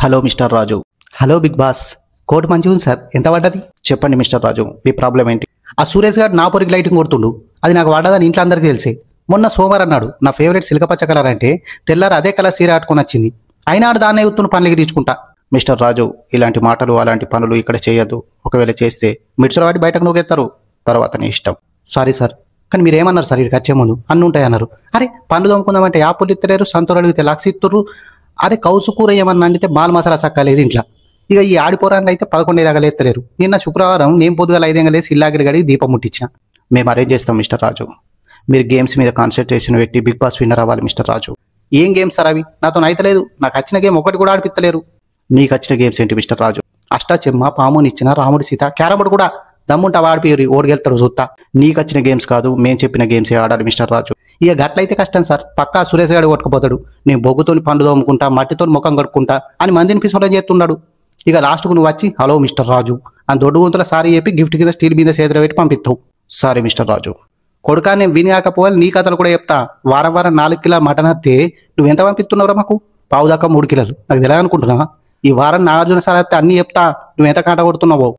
Hello mister Raju. Hello big boss. Coat మంచిగా ఉంది sir. ఎంత పడ్డది చెప్పండి మిస్టర్ రాజు, మీ ప్రాబ్లం ఏంటి? ఆ సురేష్ గారు నా పొరికి లైటింగ్ కొడుతుండు, అది నాకు పడ్డదని ఇంట్లో అందరికీ తెలిసే. మొన్న సోమవారం అన్నాడు నా ఫేవరెట్ సిలకపచ్చ కలర్ అంటే తెల్లారు అదే కలర్ సీర కట్టుకొని వచ్చింది. అయినా ఆడు దాన్నే ఎత్తున్న పనులకి తీసుకుంటా. మిస్టర్ రాజు, ఇలాంటి మాటలు అలాంటి పనులు ఇక్కడ చేయొద్దు. ఒకవేళ చేస్తే మిడ్స్లో వాటి బయటకు నూకెత్తారు, తర్వాత నీ ఇష్టం. సారీ సార్, కానీ మీరు ఏమన్నారు సార్? ఇక్కడికి వచ్చే ముందు అన్నీ ఉంటాయన్నారు. అరే పనులు తోముకుందామంటే యాపులు ఇత్తలేరు, సంతూరు అడిగితే లక్ష ఇస్తుర్రు. అరే కౌసు కూర ఏమన్నా అంటే మాల్ మసాలా సక్కలేదు ఇంట్లో. ఇక ఈ ఆడిపోరాళ్ళు అయితే 11 దాకా లేస్తలేరు. నిన్న శుక్రవారం నేను పొద్దుగా 5 లేసి ఇల్లాగిరి గడికి దీపం ముట్టించిన. మేము అరేంజ్ చేస్తాం మిస్టర్ రాజు. మీరు గేమ్స్ మీద కాన్సన్ట్రేషన్ పెట్టి బిగ్ బాస్ విన్నర్ అవ్వాలి మిస్టర్ రాజు. ఏం గేమ్స్ సార్ అవి? నాతో అయితలేదు. నాకు వచ్చిన గేమ్ ఒకటి కూడా ఆడిపిత్తలేరు. నీకు వచ్చిన గేమ్స్ ఏంటి మిస్టర్ రాజు? అష్టాచెమ్మ, పామునిచ్చిన, రాముడి సీత, క్యారమ్ బోర్డు కూడా దమ్ముంటా ఆడిపోయి ఓడిగెళ్తారు చూస్తా. నీకు వచ్చిన గేమ్స్ కాదు, మేము చెప్పిన గేమ్సే ఆడాలి మిస్టర్ రాజు. ఇక గట్లయితే కష్టం సార్. పక్కా సురేష్ గారు కొట్టుకుపోతాడు. నేను బొగ్గుతోని పండు తోముకుంటా, మట్టితో ముఖం కడుక్కుంటా అని మందిని పిసోడం చేస్తున్నాడు. ఇక లాస్ట్కు నువ్వు వచ్చి హలో మిస్టర్ రాజు అని దొడ్డు గుంతల సారీ చెప్పి గిఫ్ట్ కింద స్టీల్ మీద చేతులు పెట్టి పంపిస్తావు. సారీ మిస్టర్ రాజు. కొడుకా నేను వినియాకపోవాలి నీ కథలు కూడా చెప్తా. వారం 4 కిలోల మటన్ వస్తే నువ్వు ఎంత పంపిస్తున్నావురా మాకు? పావు దాకా 3 కిలోలు. నాకు తెలియదు అనుకుంటున్నావా? ఈ వారం నాగార్జున సార్ వస్తే అన్నీ చెప్తా. నువ్వు ఎంత కాట కొడుతున్నావో.